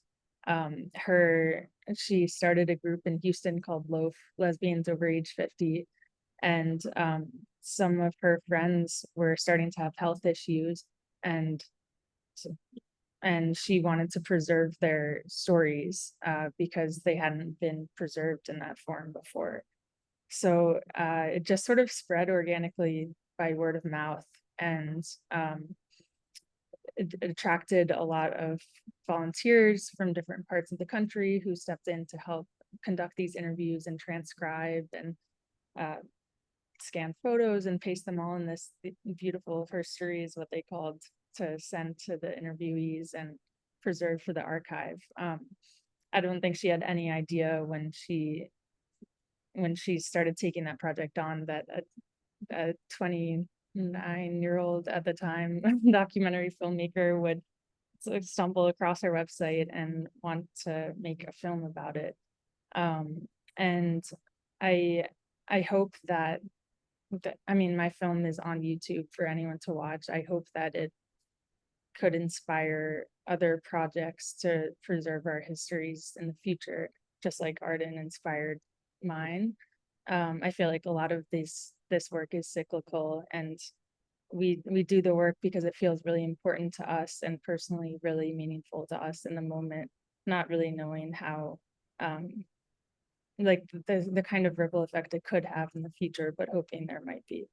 She started a group in Houston called LOAF, Lesbians Over Age 50. And some of her friends were starting to have health issues, and she wanted to preserve their stories because they hadn't been preserved in that form before. So it just sort of spread organically by word of mouth, and it attracted a lot of volunteers from different parts of the country who stepped in to help conduct these interviews and transcribe and scan photos and paste them all in this beautiful history, is what they called, to send to the interviewees and preserve for the archive. I don't think she had any idea when she started taking that project on that a 29-year-old at the time documentary filmmaker would stumble across her website and want to make a film about it. And I hope that I mean, my film is on YouTube for anyone to watch. I hope that it could inspire other projects to preserve our histories in the future, just like Arden inspired mine. I feel like a lot of this work is cyclical, and we do the work because it feels really important to us and personally really meaningful to us in the moment, not really knowing how like the kind of ripple effect it could have in the future, but hoping there might be.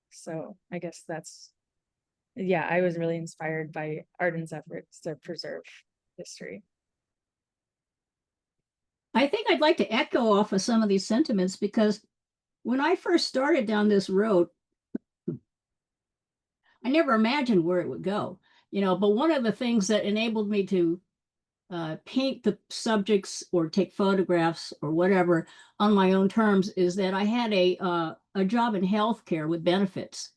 So I guess that's, yeah, I was really inspired by Arden's efforts to preserve history. I think I'd like to echo off of some of these sentiments, because when I first started down this road, I never imagined where it would go, but one of the things that enabled me to paint the subjects or take photographs or whatever on my own terms is that I had a job in healthcare with benefits.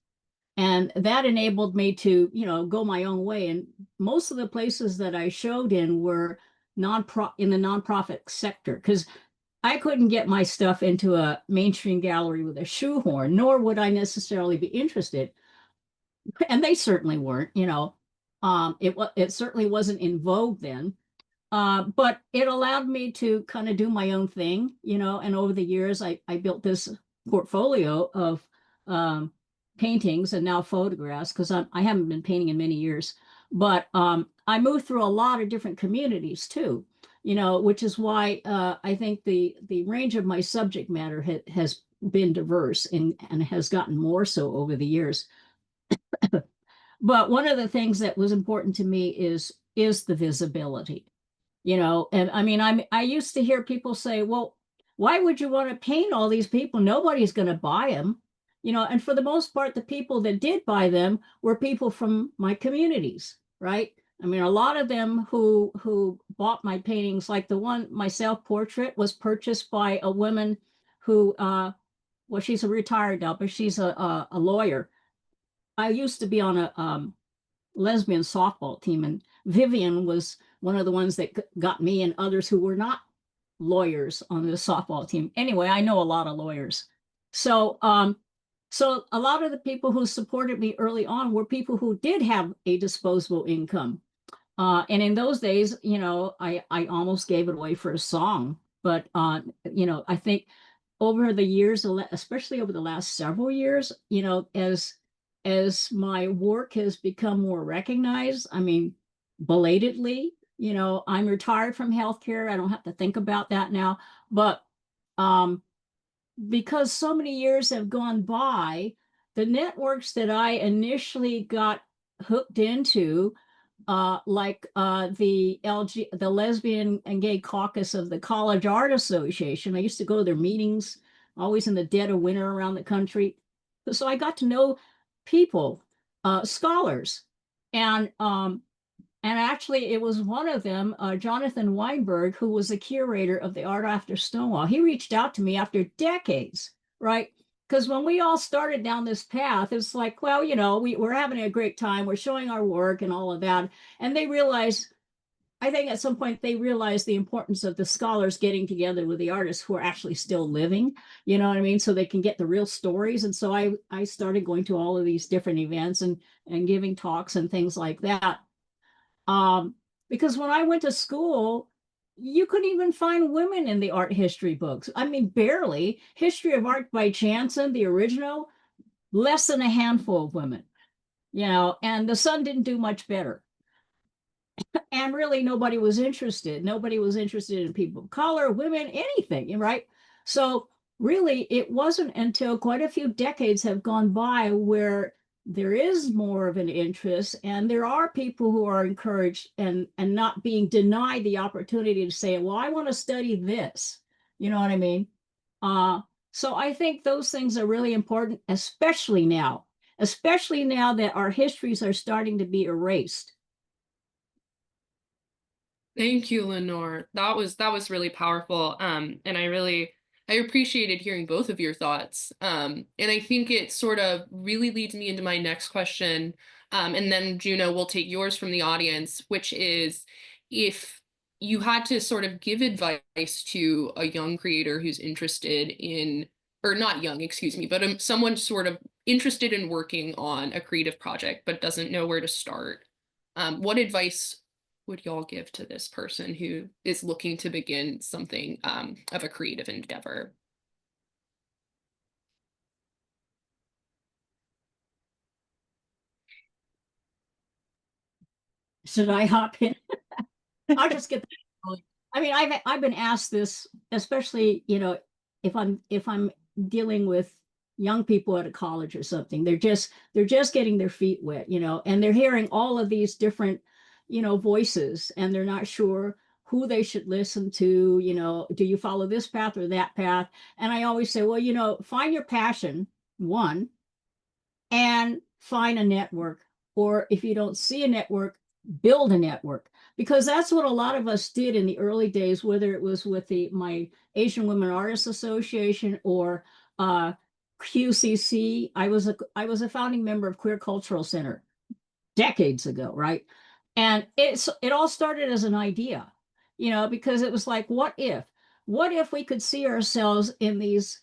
And that enabled me to, go my own way. And most of the places that I showed in were in the nonprofit sector, because I couldn't get my stuff into a mainstream gallery with a shoehorn, nor would I necessarily be interested. And they certainly weren't, it certainly wasn't in vogue then. But it allowed me to kind of do my own thing, and over the years, I built this portfolio of paintings and now photographs, because I haven't been painting in many years. But I moved through a lot of different communities too, which is why I think the range of my subject matter has been diverse and has gotten more so over the years. But one of the things that was important to me is the visibility, and I mean, I used to hear people say, well, why would you want to paint all these people? Nobody's going to buy them, and for the most part, the people that did buy them were people from my communities, right? I mean, a lot of them who bought my paintings, like the one, my self-portrait, was purchased by a woman who, well, she's a retired now, but she's a lawyer. I used to be on a lesbian softball team, and Vivian was one of the ones that got me and others who were not lawyers on the softball team. Anyway, I know a lot of lawyers. So so a lot of the people who supported me early on were people who did have a disposable income. And in those days, I almost gave it away for a song. But, I think over the years, especially over the last several years, as my work has become more recognized, I mean, belatedly, I'm retired from healthcare. I don't have to think about that now. But because so many years have gone by, the networks that I initially got hooked into, like the Lesbian and Gay Caucus of the College Art Association, I used to go to their meetings, always in the dead of winter around the country. So I got to know people, scholars, and actually it was one of them, Jonathan Weinberg, who was the curator of the Art After Stonewall. He reached out to me after decades, right? Because when we all started down this path, it's like, well, we're having a great time, we're showing our work and all of that. And they realized, I think at some point they realized the importance of the scholars getting together with the artists who are actually still living, you know what I mean? So they can get the real stories. And so I started going to all of these different events and giving talks and things like that. Because when I went to school, you couldn't even find women in the art history books. I mean, barely. History of Art by Jansen, the original, less than a handful of women, and the Sun didn't do much better. And really, nobody was interested. Nobody was interested in people of color, women, anything, right? So really, it wasn't until quite a few decades have gone by where there is more of an interest, and there are people who are encouraged and not being denied the opportunity to say, well, I want to study this. You know what I mean? So I think those things are really important, especially now that our histories are starting to be erased. Thank you, Lenore. That was really powerful. And I appreciated hearing both of your thoughts. And I think it sort of really leads me into my next question. And then Juno will take yours from the audience, which is if you had to sort of give advice to a young creator who's interested in, or not young, excuse me, but someone sort of interested in working on a creative project but doesn't know where to start. What advice would y'all give to this person who is looking to begin something of a creative endeavor? Should I hop in? I'll just get. I mean, I've been asked this, especially, you know, if I'm dealing with young people at a college or something, they're just getting their feet wet, you know, and they're hearing all of these different, you know, voices, and they're not sure who they should listen to, you know, do you follow this path or that path? And I always say, well, you know, find your passion, one, and find a network. Or if you don't see a network, build a network, because that's what a lot of us did in the early days, whether it was with my Asian Women Artists Association or QCC. I was a founding member of Queer Cultural Center decades ago, right? And it all started as an idea, you know, because it was like, what if we could see ourselves in these,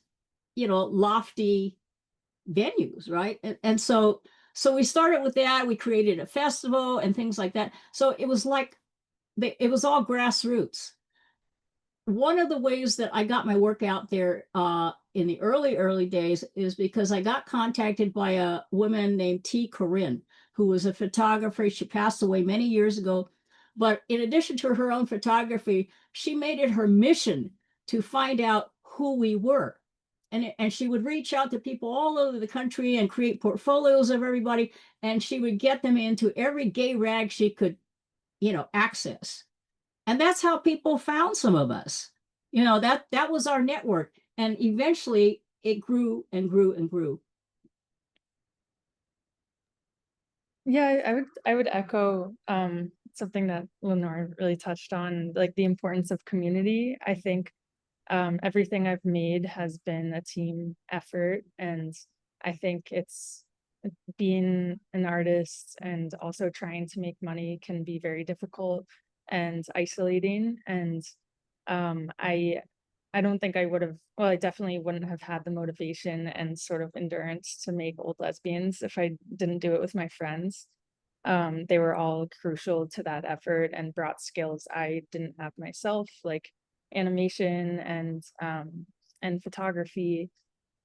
you know, lofty venues, right? And so we started with that. We created a festival and things like that. So it was like it was all grassroots. One of the ways that I got my work out there in the early days is because I got contacted by a woman named T. Corinne, who was a photographer. She passed away many years ago. But in addition to her own photography, she made it her mission to find out who we were. And she would reach out to people all over the country and create portfolios of everybody. And she would get them into every gay rag she could, you know, access. And that's how people found some of us. You know, that was our network. And eventually it grew and grew and grew. Yeah, I would echo something that Lenore really touched on, like the importance of community. I think everything I've made has been a team effort, and I think it's being an artist and also trying to make money can be very difficult and isolating. And I don't think I would have, well, I definitely wouldn't have had the motivation and sort of endurance to make Old Lesbians if I didn't do it with my friends. They were all crucial to that effort and brought skills I didn't have myself, like animation and photography.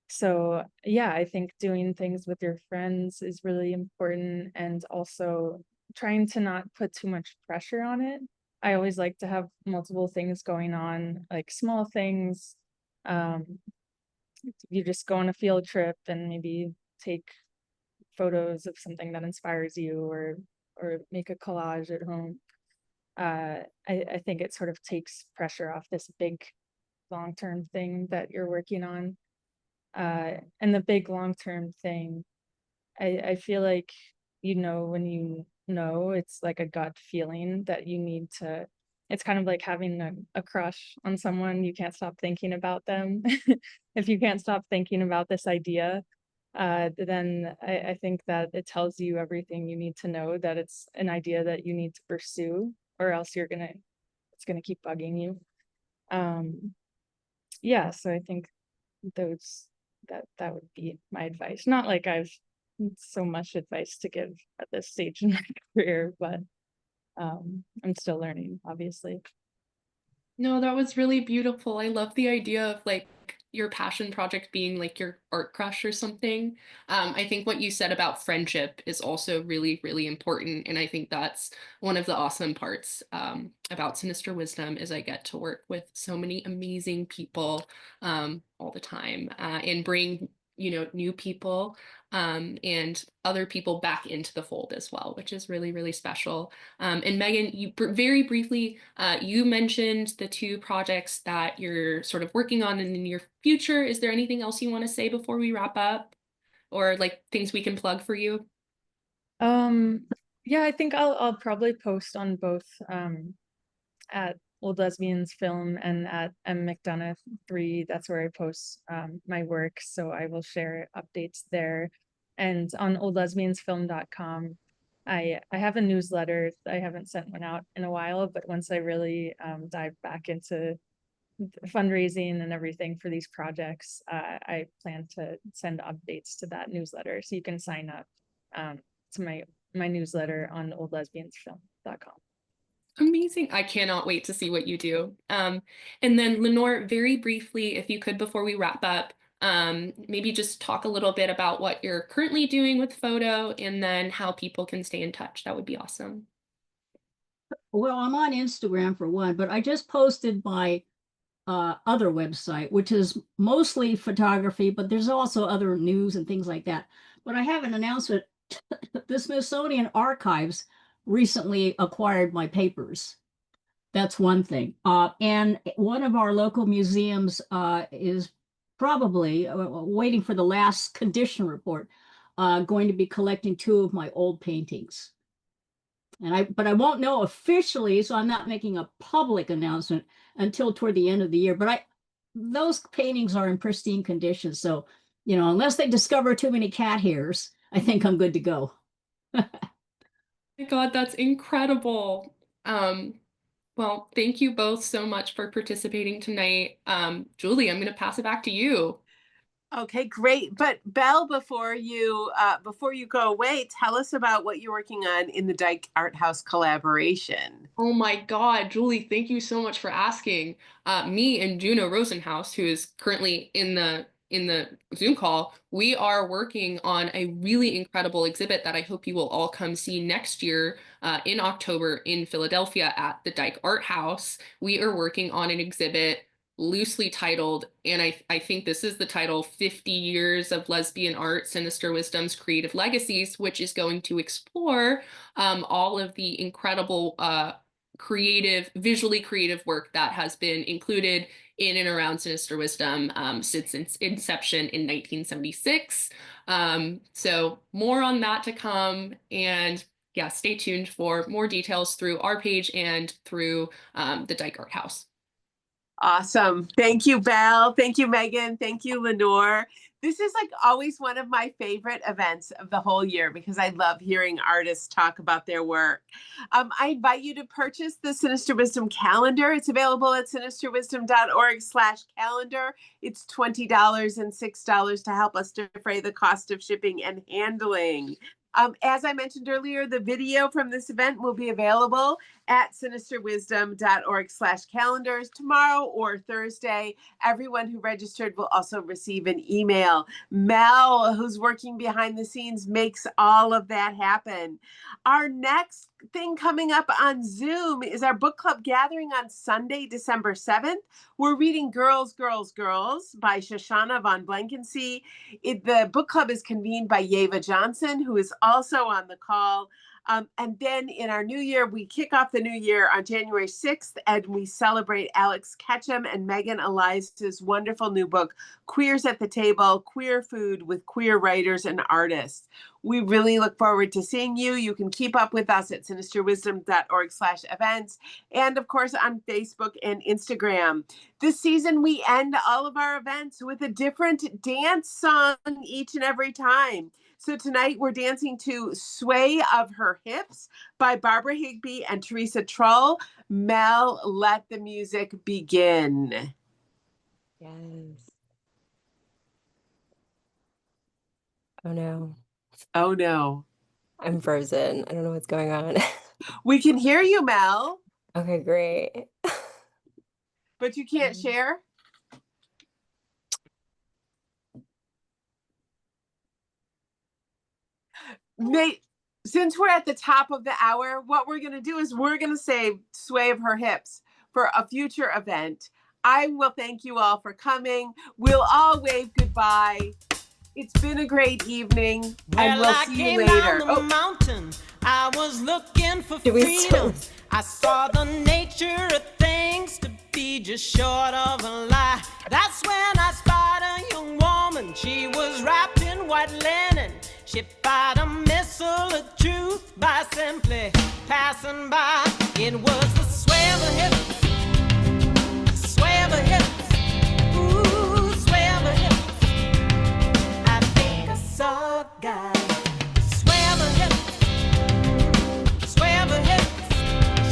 So yeah, I think doing things with your friends is really important, and also trying to not put too much pressure on it. I always like to have multiple things going on, like small things. You just go on a field trip and maybe take photos of something that inspires you, or make a collage at home. I think it sort of takes pressure off this big long-term thing that you're working on. And the big long-term thing, I feel like, you know, when you know, it's like a gut feeling that you need to, it's kind of like having a crush on someone. You can't stop thinking about them. If you can't stop thinking about this idea, then I think that it tells you everything you need to know, that it's an idea that you need to pursue, or else it's gonna keep bugging you. Yeah, so I think that would be my advice. Not like I've so much advice to give at this stage in my career, but I'm still learning, obviously. No, that was really beautiful. I love the idea of like your passion project being like your art crush or something. I think what you said about friendship is also really, really important. And I think that's one of the awesome parts about Sinister Wisdom is I get to work with so many amazing people all the time and bring, you know, new people and other people back into the fold as well, which is really, really special. And Megan, you very briefly, you mentioned the two projects that you're sort of working on in the near future. Is there anything else you want to say before we wrap up, or like things we can plug for you? Yeah, I think I'll probably post on both at Old Lesbians Film and at M McDonough 3. That's where I post my work. So I will share updates there. And on oldlesbiansfilm.com, I have a newsletter. I haven't sent one out in a while, but once I really dive back into fundraising and everything for these projects, I plan to send updates to that newsletter. So you can sign up to my newsletter on oldlesbiansfilm.com. Amazing. I cannot wait to see what you do. And then Lenore, very briefly, if you could, before we wrap up, maybe just talk a little bit about what you're currently doing with photo and then how people can stay in touch. That would be awesome. Well, I'm on Instagram for one, but I just posted my other website, which is mostly photography, but there's also other news and things like that. But I have an announcement. The Smithsonian Archives recently acquired my papers. That's one thing. And one of our local museums is probably waiting for the last condition report, going to be collecting 2 of my old paintings. But I won't know officially, so I'm not making a public announcement until toward the end of the year. But those paintings are in pristine condition. So, unless they discover too many cat hairs, I think I'm good to go. My God, that's incredible. Well, thank you both so much for participating tonight. Julie, I'm going to pass it back to you. Okay, great. But Belle, before you go away, tell us about what you're working on in the Dyke Art House collaboration. Oh my God, Julie, thank you so much for asking. Me and Juno Rosenhaus, who is currently in the Zoom call, we are working on a really incredible exhibit that I hope you will all come see next year in October in Philadelphia at the Dyke Art House. We are working on an exhibit loosely titled, and I think this is the title, 50 Years of Lesbian Art, Sinister Wisdom's Creative Legacies, which is going to explore all of the incredible visually creative work that has been included in and around Sinister Wisdom since its inception in 1976. So more on that to come, and yeah, stay tuned for more details through our page and through the Dyke Art House. Awesome. Thank you, Belle. Thank you, Megan. Thank you, Lenore. This is like always one of my favorite events of the whole year because I love hearing artists talk about their work. I invite you to purchase the Sinister Wisdom calendar. It's available at sinisterwisdom.org/calendar. It's $20 and $6 to help us defray the cost of shipping and handling. As I mentioned earlier, the video from this event will be available at sinisterwisdom.org/calendars tomorrow or Thursday. Everyone who registered will also receive an email. Mel, who's working behind the scenes, makes all of that happen. Our next thing coming up on Zoom is our book club gathering on Sunday, December 7th. We're reading Girls, Girls, Girls by Shoshana von Blankensee. The book club is convened by Yeva Johnson, who is also on the call. And then in our new year, we kick off the new year on January 6th, and we celebrate Alex Ketchum and Megan Eliza's wonderful new book, Queers at the Table, Queer Food with Queer Writers and Artists. We really look forward to seeing you. You can keep up with us at sinisterwisdom.org/events, and of course on Facebook and Instagram. This season, we end all of our events with a different dance song each and every time. So tonight we're dancing to Sway of Her Hips by Barbara Higbee and Teresa Trull. Mel, let the music begin. Yes. Oh no. Oh no. I'm frozen. I don't know what's going on. We can hear you, Mel. Okay, great. But you can't share? Nate, since we're at the top of the hour, what we're going to do is we're going to save Sway of Her Hips for a future event. I will thank you all for coming. We'll all wave goodbye. It's been a great evening, and we'll see you later. Down the mountain, I was looking for freedom. I saw the nature of things to be just short of a lie. That's when I spied a young woman. She was wrapped in white linen. She fired a missile of truth by simply passing by. It was the sway of her hips, sway of her hips, ooh, sway of her hips. I think I saw a guy. Sway of her hips, sway of her hips.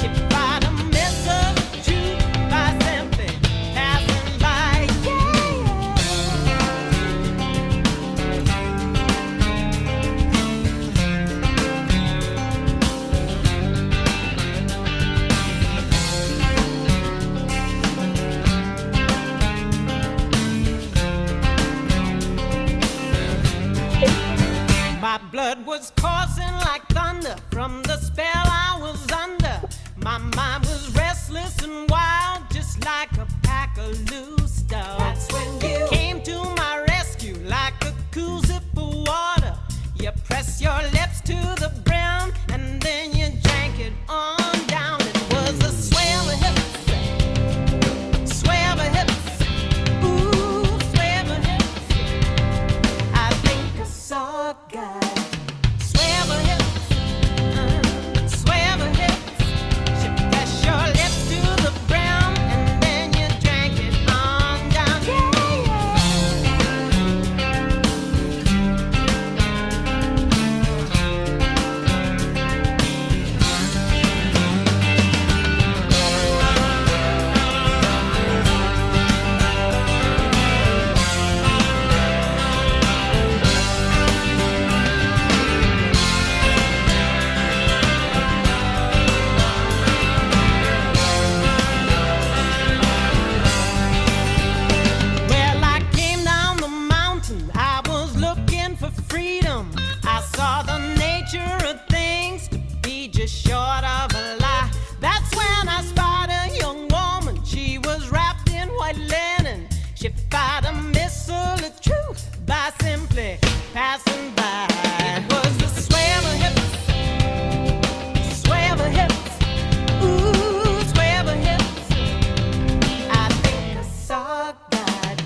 She fired a missile of truth by simply passing by. My blood was coursing like thunder from the spell I was under. My mind was restless and wild, just like a pack of loose dogs. That's when you came to my rescue like a cool sip of water. You press your lips to the brim and then you drank it on down. It was a sway of her hips, sway of her hips, ooh, sway of her hips. I think I saw a guy. Short of a lie. That's when I spied a young woman. She was wrapped in white linen. She fired a missile of truth by simply passing by. It was the sway of her hips, sway of her hips, ooh, sway of her hips. I think I saw God.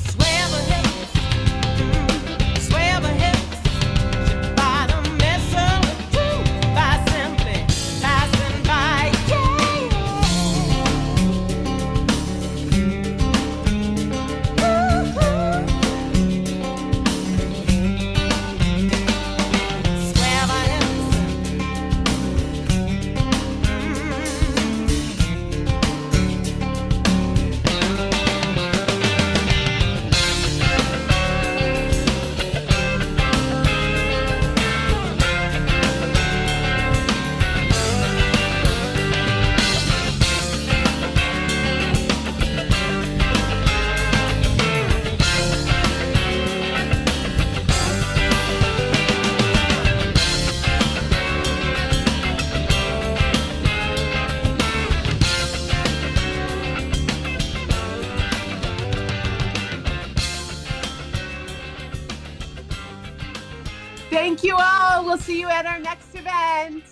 Sway of her hips, sway of her hips. She fired a missile of truth by simply passing by. Sway of her hips. Thank you all. We'll see you at our next event.